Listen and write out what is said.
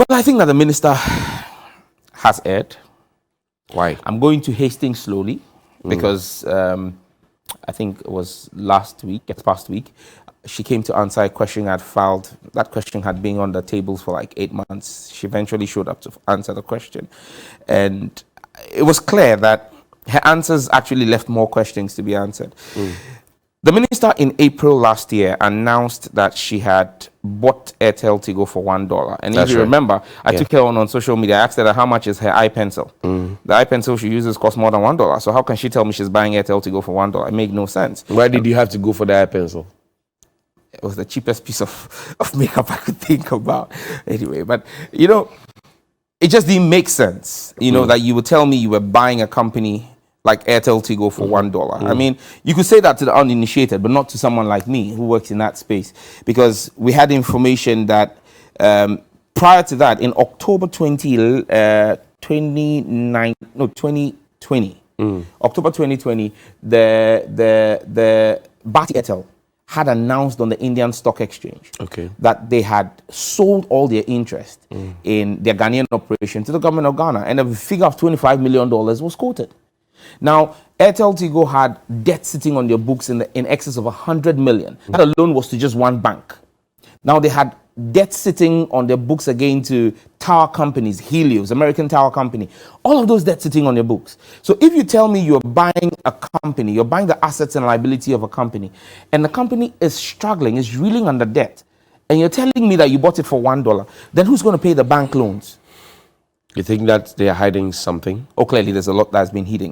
Well, I think that the minister has erred. Why? I'm going to Hastings slowly because I think it was past week, she came to answer a question I had filed. That question had been on the tables for like 8 months. She eventually showed up to answer the question. And it was clear that her answers actually left more questions to be answered. The minister in April last year announced that she had bought AirtelTigo for $1. And if you remember, I took her on social media. I asked her how much is her iPencil. The iPencil she uses costs more than $1. So how can she tell me she's buying AirtelTigo for $1? It made no sense. Why did you have to go for the iPencil? It was the cheapest piece of makeup I could think about. Anyway, but, you know, it just didn't make sense, you know, that you would tell me you were buying a company like AirtelTigo for $1. I mean, you could say that to the uninitiated, but not to someone like me who works in that space, because we had information that prior to that, in October 2020, October 2020, the Bharti Airtel had announced on the Indian Stock Exchange that they had sold all their interest in their Ghanaian operation to the government of Ghana, and a figure of $25 million was quoted. Now, AirtelTigo had debt sitting on their books in excess of 100 million. That alone was to just one bank. Now they had debt sitting on their books again to tower companies, Helios, American tower company. All of those debts sitting on your books. So if you tell me you're buying a company, you're buying the assets and liability of a company, and the company is struggling, is reeling under debt, and you're telling me that you bought it for $1, then who's going to pay the bank loans? You think that they're hiding something? Oh, clearly there's a lot that's been hidden.